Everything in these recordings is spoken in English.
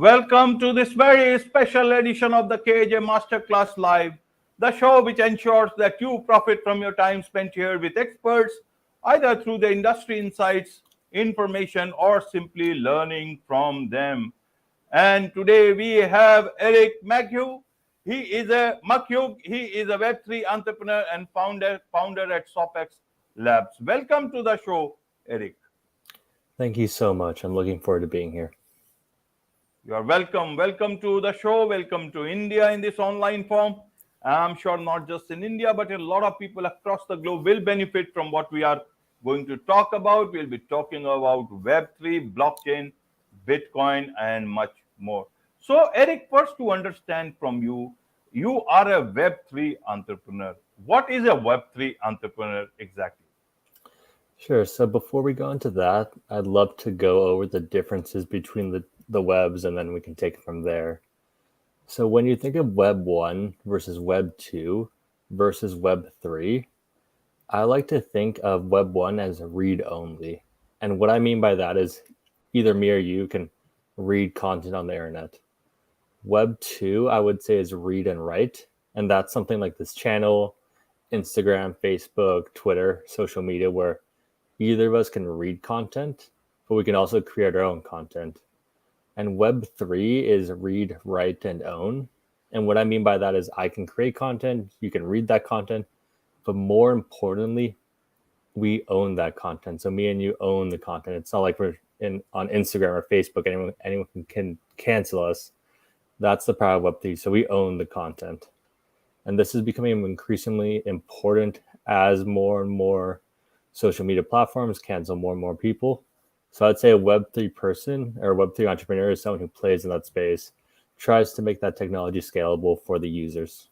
Welcome to this very special edition of the KAJ Masterclass Live, the show which ensures that you profit from your time spent here with experts, either through the industry insights, information, or simply learning from them. And today we have Eric Mchugh. He is a Web3 entrepreneur and founder at SHOPX Labs. Welcome to the show, Eric. Thank you so much. I'm looking forward to being here. You are welcome. Welcome to the show. Welcome to India in this online form. I'm sure not just in India, but a lot of people across the globe will benefit from what we are going to talk about. We'll be talking about Web3, blockchain, Bitcoin, and much more. So, Eric, first to understand from you, you are a Web3 entrepreneur. What is a Web3 entrepreneur exactly? Sure. So before we go into that, I'd love to go over the differences between the webs, and then we can take it from there. So when you think of Web 1 versus Web 2 versus Web 3, I like to think of Web 1 as read only. And what I mean by that is either me or you can read content on the internet. Web 2, I would say, is read and write. And that's something like this channel, Instagram, Facebook, Twitter, social media, where either of us can read content, but we can also create our own content. And Web 3 is read, write, and own. And what I mean by that is I can create content, you can read that content, but more importantly, we own that content. So me and you own the content. It's not like we're on Instagram or Facebook, anyone can cancel us. That's the power of Web 3. So we own the content. And this is becoming increasingly important as more and more social media platforms cancel more and more people. So I'd say a Web3 person or a Web3 entrepreneur is someone who plays in that space, tries to make that technology scalable for the users.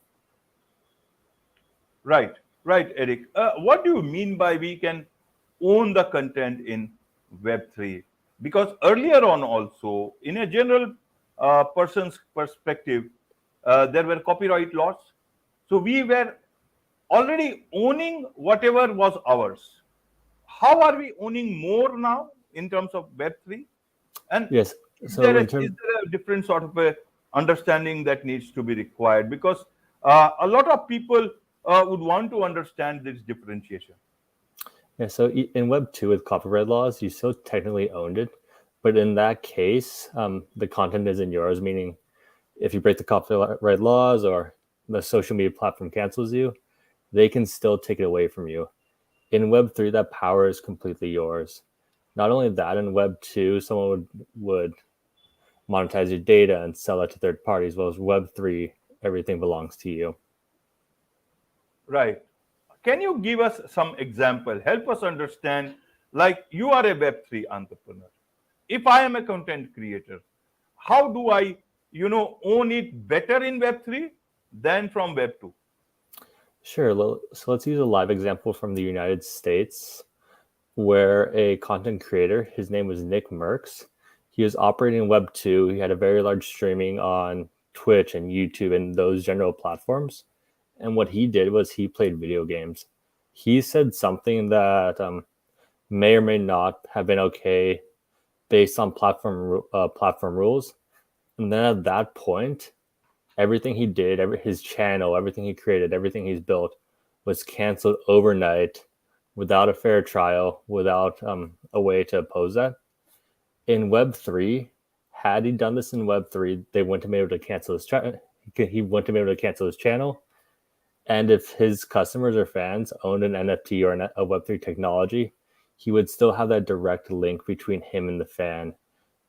Right, Eric. What do you mean by we can own the content in Web3? Because earlier on also, in a general person's perspective, there were copyright laws. So we were already owning whatever was ours. How are we owning more now in terms of Web3? And yes, so is there a different sort of a understanding that needs to be required? Because a lot of people would want to understand this differentiation. Yeah, so in Web 2 with copyright laws, you still technically owned it. But in that case, the content isn't yours, meaning if you break the copyright laws or the social media platform cancels you, they can still take it away from you. In Web 3, that power is completely yours. Not only that, in Web 2, someone would monetize your data and sell it to third parties, as well as Web 3, everything belongs to you. Right. Can you give us some example? Help us understand, like you are a Web3 entrepreneur. If I am a content creator, how do I, own it better in Web3 than from Web 2? Sure. So let's use a live example from the United States where a content creator, his name was Nick Merckx. He was operating in Web 2. He had a very large streaming on Twitch and YouTube and those general platforms. And what he did was he played video games. He said something that may or may not have been okay based on platform rules. And then at that point, everything he did, his channel, everything he created, everything he's built was canceled overnight without a fair trial, without a way to oppose that. In Web 3, had he done this in Web 3, they wouldn't have been able to cancel his he wouldn't have been able to cancel his channel. And if his customers or fans owned an NFT or a Web 3 technology, he would still have that direct link between him and the fan,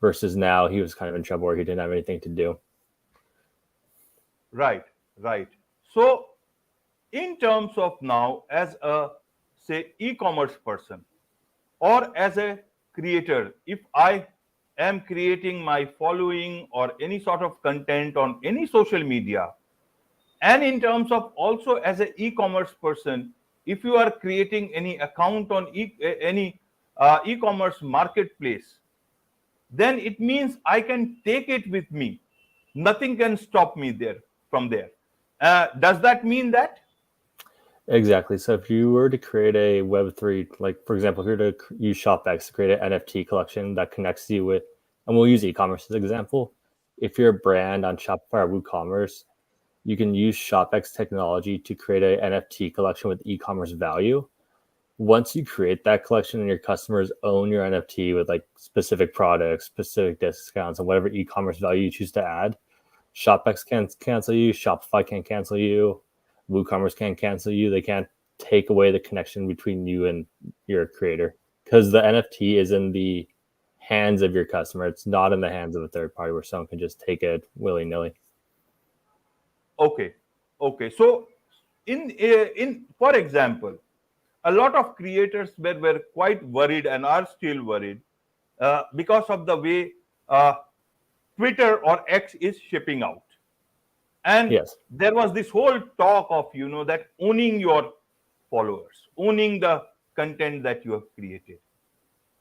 versus now he was kind of in trouble where he didn't have anything to do. Right. So in terms of now, as a, say, e-commerce person or as a creator, if I am creating my following or any sort of content on any social media, and in terms of also as an e-commerce person, if you are creating any account on any e-commerce marketplace, then it means I can take it with me. Nothing can stop me from there. Does that mean that? Exactly. So if you were to create a Web3, like for example, if you were to use SHOPX to create an NFT collection that connects you with, and we'll use e-commerce as an example, if you're a brand on Shopify or WooCommerce, you can use ShopX technology to create an NFT collection with e-commerce value. Once you create that collection and your customers own your NFT with like specific products, specific discounts, and whatever e-commerce value you choose to add, ShopX can't cancel you, Shopify can't cancel you, WooCommerce can't cancel you. They can't take away the connection between you and your creator because the NFT is in the hands of your customer. It's not in the hands of a third party where someone can just take it willy-nilly. Okay, okay. So, in for example, a lot of creators were quite worried and are still worried because of the way Twitter or X is shipping out. And Yes. there was this whole talk of, that owning your followers, owning the content that you have created.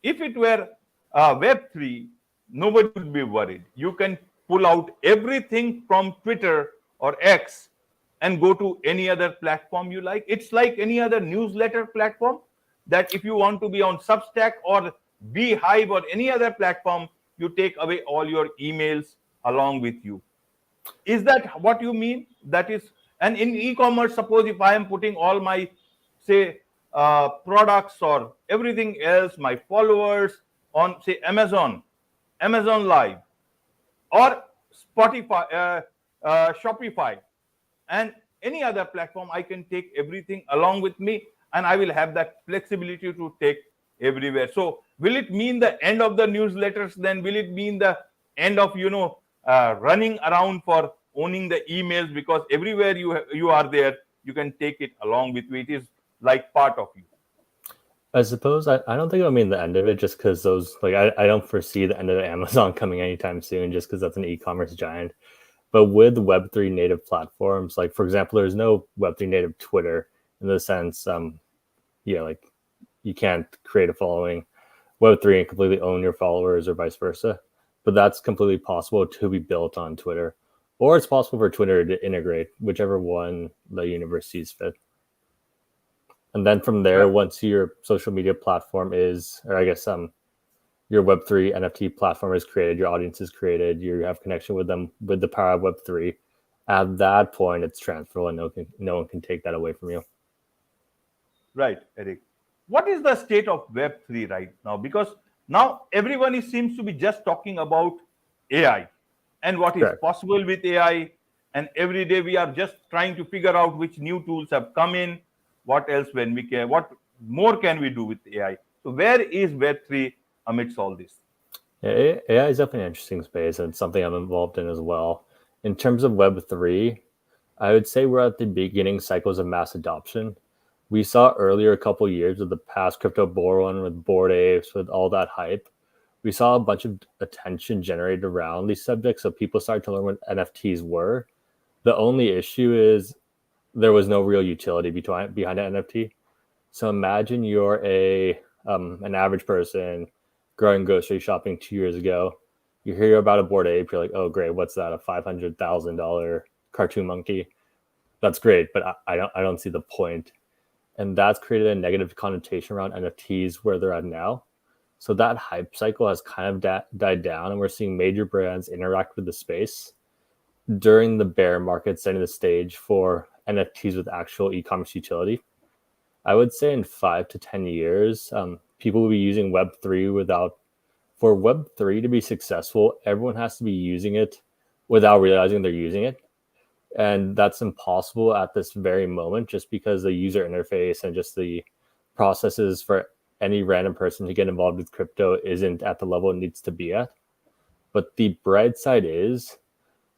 If it were Web3, nobody would be worried. You can pull out everything from Twitter or X and go to any other platform you like. It's like any other newsletter platform that if you want to be on Substack or Beehive or any other platform, you take away all your emails along with you. Is that what you mean? That is, and in e-commerce, suppose if I am putting all my, say, products or everything else, my followers on, say, Amazon Live, or Spotify, Shopify, and any other platform, I can take everything along with me, and I will have that flexibility to take everywhere. So, will it mean the end of the newsletters? Then will it mean the end of running around for owning the emails? Because everywhere you are there, you can take it along with you. It is like part of you. I suppose I don't think it'll mean the end of it just because those, like, I don't foresee the end of Amazon coming anytime soon just because that's an e-commerce giant. But with Web3 native platforms, like, for example, there's no Web3 native Twitter in the sense, like you can't create a following Web3 and completely own your followers or vice versa. But that's completely possible to be built on Twitter. Or it's possible for Twitter to integrate, whichever one the universe sees fit. And then from there, Right. once your social media platform is, or I guess your Web3 NFT platform is created, your audience is created, you have connection with them with the power of Web3. At that point, it's transferable, and no one can take that away from you. Right, Eric. What is the state of Web3 right now? Because now everyone seems to be just talking about AI and what is Correct. possible with AI. And every day we are just trying to figure out which new tools have come in, what else when we can, what more can we do with AI. So where is Web3 amidst all this? Yeah, AI is definitely an interesting space, and it's something I'm involved in as well. In terms of Web3, I would say we're at the beginning cycles of mass adoption. We saw earlier a couple years of the past crypto bull run with Bored Apes, with all that hype. We saw a bunch of attention generated around these subjects, so people started to learn what NFTs were. The only issue is there was no real utility behind an NFT. So imagine you're an average person growing grocery shopping 2 years ago. You hear about a Bored Ape, you're like, oh great, what's that? A $500,000 cartoon monkey? That's great, but I don't see the point. And that's created a negative connotation around NFTs where they're at now. So that hype cycle has kind of died down, and we're seeing major brands interact with the space during the bear market, setting the stage for NFTs with actual e-commerce utility. I would say in 5 to 10 years, people will be using Web3 for Web3 to be successful, everyone has to be using it without realizing they're using it. And that's impossible at this very moment just because the user interface and just the processes for any random person to get involved with crypto isn't at the level it needs to be at. But the bright side is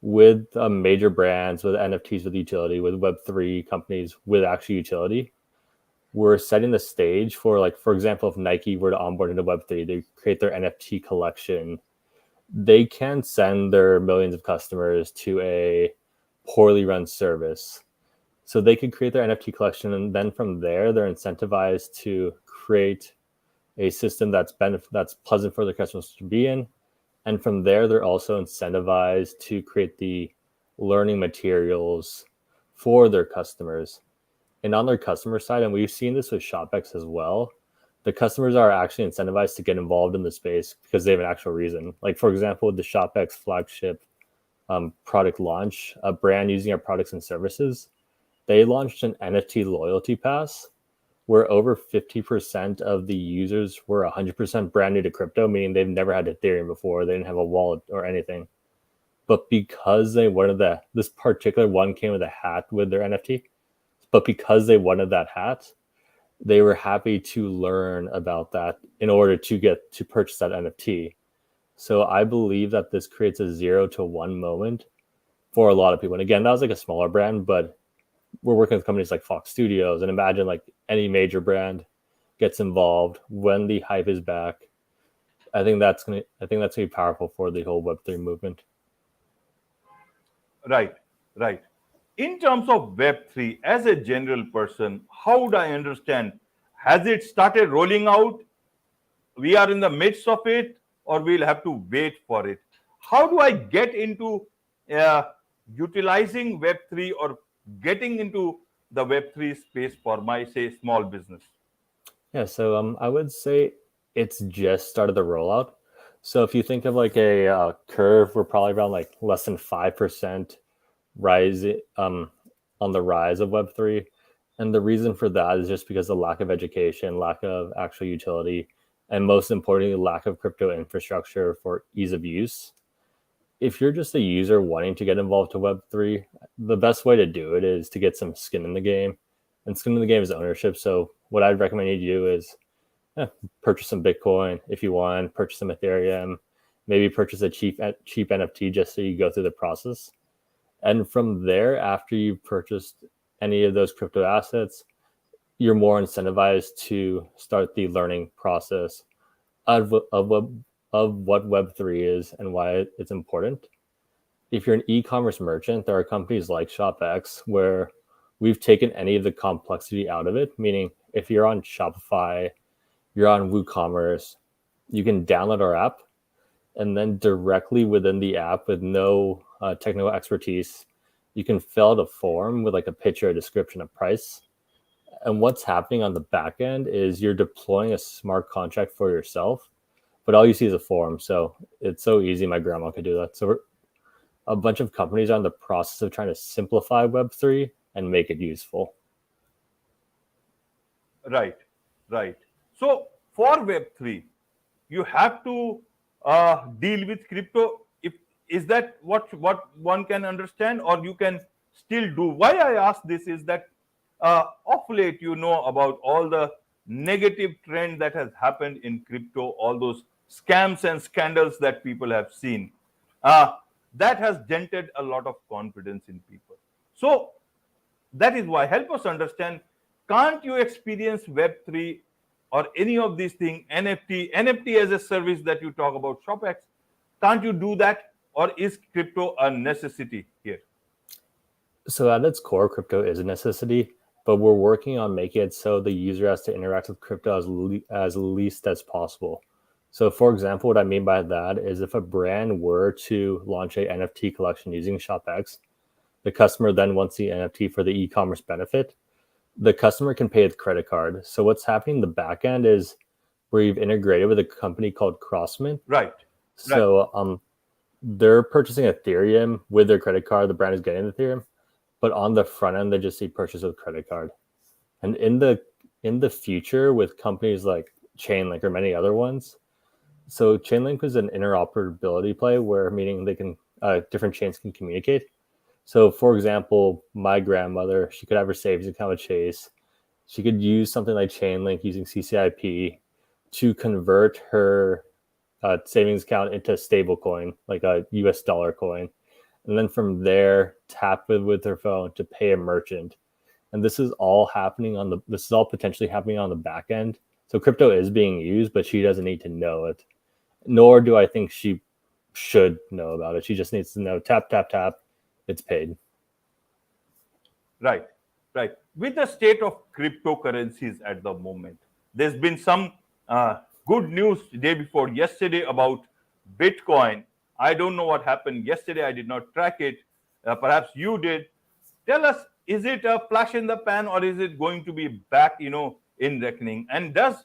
with major brands, with NFTs with utility, with Web3 companies with actual utility, we're setting the stage for, like, for example, if Nike were to onboard into Web3, they create their NFT collection, they can send their millions of customers to a poorly run service. So they could create their NFT collection, and then from there, they're incentivized to create a system that's pleasant for their customers to be in. And from there, they're also incentivized to create the learning materials for their customers. And on their customer side, and we've seen this with ShopX as well, the customers are actually incentivized to get involved in the space because they have an actual reason. Like, for example, with the ShopX flagship product launch, a brand using our products and services, they launched an NFT loyalty pass where over 50% of the users were 100% brand new to crypto, meaning they've never had Ethereum before, they didn't have a wallet or anything. But because they wanted this particular one came with a hat with their NFT, but because they wanted that hat, they were happy to learn about that in order to get to purchase that NFT. So I believe that this creates a 0 to 1 moment for a lot of people. And again, that was like a smaller brand, but we're working with companies like Fox Studios, and imagine like any major brand gets involved when the hype is back. I think that's gonna be powerful for the whole Web3 movement. Right, right. In terms of Web3, as a general person, how would I understand? Has it started rolling out? We are in the midst of it, or we'll have to wait for it? How do I get into uh, utilizing Web3 or getting into the Web3 space for my, say, small business? Yeah, so I would say it's just started the rollout. So if you think of like a curve, we're probably around like less than 5% rise on the rise of Web3. And the reason for that is just because of lack of education, lack of actual utility, and most importantly, lack of crypto infrastructure for ease of use. If you're just a user wanting to get involved to Web3, the best way to do it is to get some skin in the game. And skin in the game is ownership. So what I'd recommend you do is purchase some Bitcoin if you want, purchase some Ethereum, maybe purchase a cheap NFT just so you go through the process. And from there, after you've purchased any of those crypto assets, you're more incentivized to start the learning process of what Web3 is and why it's important. If you're an e-commerce merchant, there are companies like SHOPX where we've taken any of the complexity out of it, meaning if you're on Shopify, you're on WooCommerce, you can download our app, and then directly within the app with no technical expertise, you can fill out a form with like a picture, a description, a price. And what's happening on the back end is you're deploying a smart contract for yourself, but all you see is a form. So it's so easy. My grandma could do that. So a bunch of companies are in the process of trying to simplify Web3 and make it useful. Right, right. So for Web3, you have to deal with crypto. If is that what one can understand, or you can still do? Why I ask this is that of late, you know about all the negative trend that has happened in crypto, all those scams and scandals that people have seen. Uh, that has dented a lot of confidence in people. So that is why, help us understand, can't you experience Web3 or any of these things, NFT as a service that you talk about, ShopX, can't you do that? Or is crypto a necessity here? So at its core, crypto is a necessity, but we're working on making it so the user has to interact with crypto as least as possible. So for example, what I mean by that is if a brand were to launch a NFT collection using ShopX, the customer then wants the NFT for the e-commerce benefit, the customer can pay with credit card. So what's happening in the back end is we've integrated with a company called Crossmint. Right. So they're purchasing Ethereum with their credit card. The brand is getting Ethereum, but on the front end, they just see purchase with credit card. And in the future, with companies like Chainlink or many other ones, so Chainlink was an interoperability play where meaning they can different chains can communicate. So, for example, my grandmother, she could have her savings account with Chase. She could use something like Chainlink using CCIP to convert her savings account into a stable coin, like a US dollar coin. And then from there, tap it with her phone to pay a merchant. And this is all potentially happening on the back end. So crypto is being used, but she doesn't need to know it. Nor do I think she should know about it. She just needs to know tap, tap, tap, it's paid. Right, right. With the state of cryptocurrencies at the moment, there's been some good news day before yesterday about Bitcoin. I don't know what happened yesterday. I did not track it. Perhaps you did. Tell us, is it a flash in the pan, or is it going to be back, in reckoning? And does,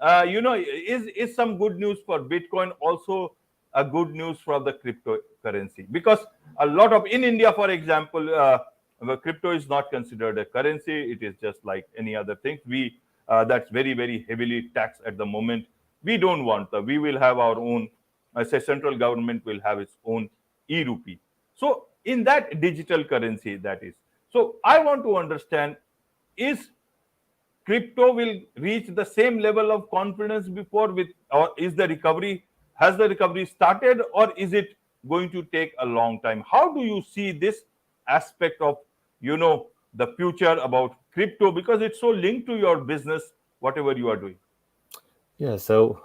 is some good news for Bitcoin also a good news for the cryptocurrency, because a lot of in India, for example, the crypto is not considered a currency. It is just like any other thing. We That's very very heavily taxed at the moment. We don't want that. We will have our own. I say central government will have its own e-rupee. So in that digital currency, that is. So I want to understand, is crypto will reach the same level of confidence before with, or is the recovery, has the recovery started, or is it going to take a long time? How do you see this aspect of, the future about crypto, because it's so linked to your business, whatever you are doing? Yeah, so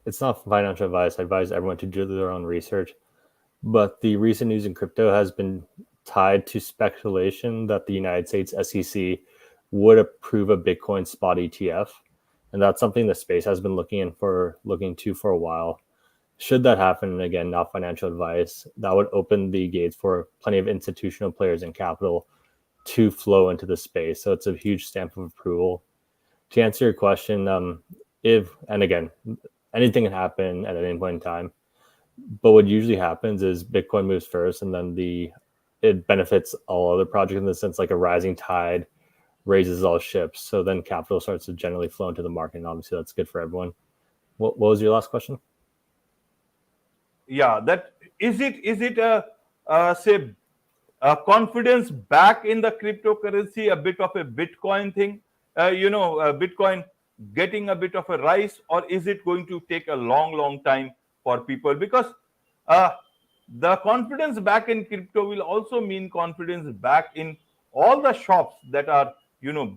it's not financial advice. I advise everyone to do their own research. But the recent news in crypto has been tied to speculation that the United States SEC would approve a Bitcoin spot ETF. And that's something the space has been looking to for a while. Should that happen, and again, not financial advice, that would open the gates for plenty of institutional players and capital to flow into the space. So it's a huge stamp of approval. To answer your question, if, and again, anything can happen at any point in time, but what usually happens is Bitcoin moves first, and then it benefits all other projects in the sense like a rising tide raises all ships. So then capital starts to generally flow into the market, and obviously that's good for everyone. What was your last question? Yeah, that is it say a confidence back in the cryptocurrency, a bit of a Bitcoin thing, Bitcoin getting a bit of a rise, or is it going to take a long time for people? Because uh, the confidence back in crypto will also mean confidence back in all the shops that are,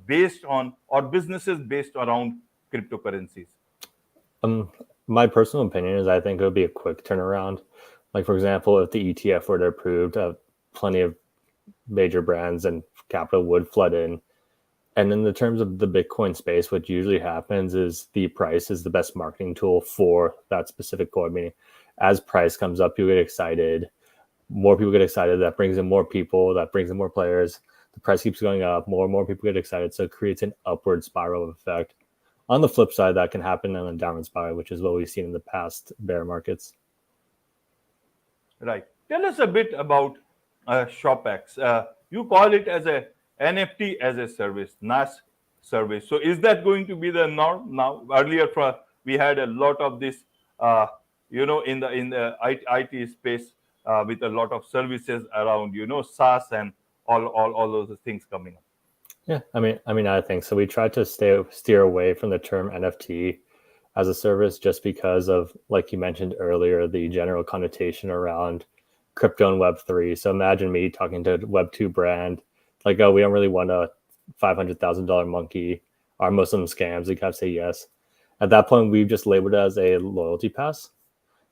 based on, or businesses based around cryptocurrencies. Um, my personal opinion is I think it would be a quick turnaround. Like for example, if the ETF were to approved, plenty of major brands and capital would flood in. And in the terms of the Bitcoin space, what usually happens is the price is the best marketing tool for that specific coin. Meaning, as price comes up, people get excited. More people get excited. That brings in more people. That brings in more players. The price keeps going up. More and more people get excited. So it creates an upward spiral effect. On the flip side, that can happen on a downward spiral, which is what we've seen in the past bear markets. Right. Tell us a bit about ShopX. You call it as a NFT as a service, NAS service. So is that going to be the norm now? Earlier, we had a lot of this, in the IT space, with a lot of services around, SaaS and all those things coming up. Yeah, I think so. We try to steer away from the term NFT as a service just because of, like you mentioned earlier, the general connotation around crypto and Web3. So imagine me talking to a Web2 brand, like, oh, we don't really want a $500,000 monkey. Are most of them scams? They kind of say yes. At that point, we've just labeled it as a loyalty pass.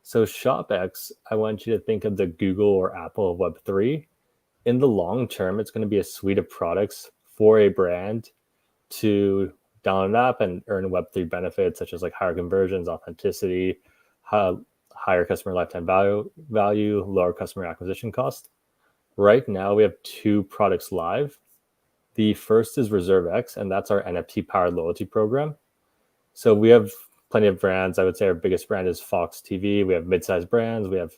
So ShopX, I want you to think of the Google or Apple of Web3. In the long term, it's going to be a suite of products for a brand to download an app and earn Web3 benefits, such as like higher conversions, authenticity, higher customer lifetime value, lower customer acquisition cost. Right now, we have 2 products live. The first is ReserveX, and that's our NFT-powered loyalty program. So we have plenty of brands. I would say our biggest brand is Fox TV. We have mid-sized brands. We have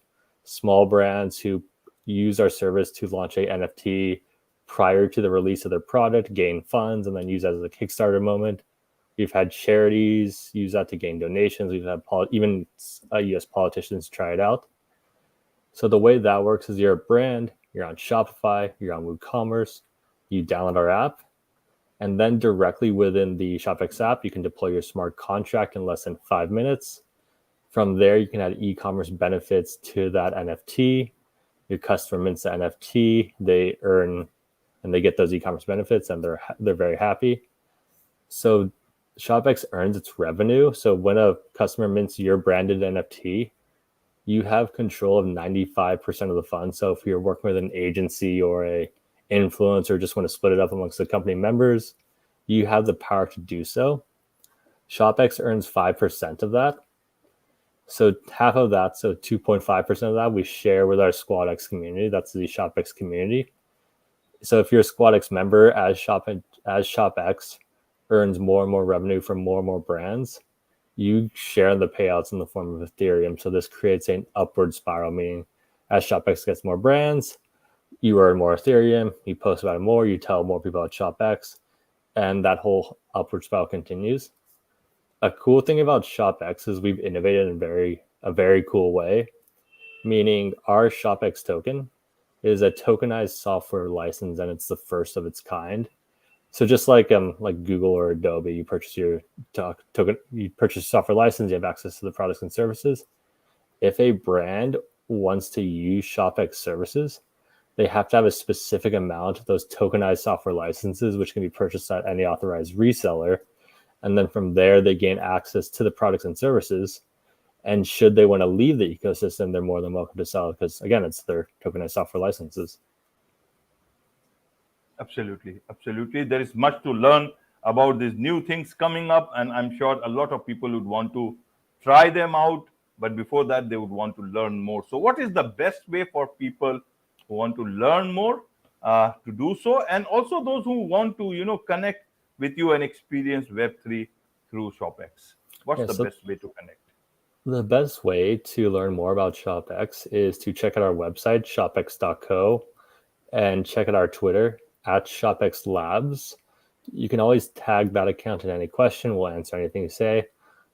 small brands who use our service to launch a NFT prior to the release of their product, gain funds, and then use that as a Kickstarter moment. We've had charities use that to gain donations. We've had even US politicians try it out. So the way that works is you're a brand, you're on Shopify, you're on WooCommerce, you download our app, and then directly within the ShopX app, you can deploy your smart contract in less than 5 minutes. From there, you can add e-commerce benefits to that NFT. Your customer mints the NFT, they earn and they get those e-commerce benefits, and they're very happy. So ShopX earns its revenue. So when a customer mints your branded NFT, you have control of 95% of the funds. So if you're working with an agency or a influencer, just want to split it up amongst the company members, you have the power to do so. ShopX earns 5% of that. So half of that, so 2.5% of that, we share with our SquadX community. That's the ShopX community. So if you're a SquadX member, as ShopX earns more and more revenue from more and more brands, you share the payouts in the form of Ethereum. So this creates an upward spiral, meaning as ShopX gets more brands, you earn more Ethereum, you post about it more, you tell more people about ShopX, and that whole upward spiral continues. A cool thing about ShopX is we've innovated in a very cool way, meaning our ShopX token is a tokenized software license, and it's the first of its kind. So just like Google or Adobe, you purchase your token, you purchase a software license, you have access to the products and services. If a brand wants to use ShopX services, they have to have a specific amount of those tokenized software licenses, which can be purchased at any authorized reseller. And then from there, they gain access to the products and services. And should they want to leave the ecosystem, they're more than welcome to sell it because, again, it's their tokenized software licenses. Absolutely, absolutely. There is much to learn about these new things coming up, and I'm sure a lot of people would want to try them out. But before that, they would want to learn more. So, what is the best way for people who want to learn more to do so, and also those who want to, connect with you and experience Web3 through ShopX? What's Yeah, the so best way to connect? the best way to learn more about ShopX is to check out our website, shopx.co, and check out our Twitter at ShopX Labs. You can always tag that account in any question. We'll answer anything you say.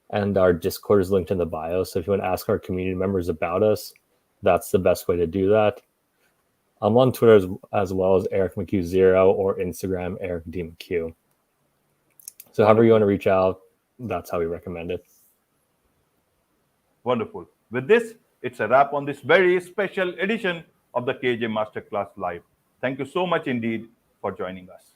And our Discord is linked in the bio. So if you want to ask our community members about us, that's the best way to do that. I'm on Twitter as well as Eric McHugh0 or Instagram Eric D McHugh. So however you want to reach out, that's how we recommend it. Wonderful. With this, it's a wrap on this very special edition of the KAJ Masterclass Live. Thank you so much indeed for joining us.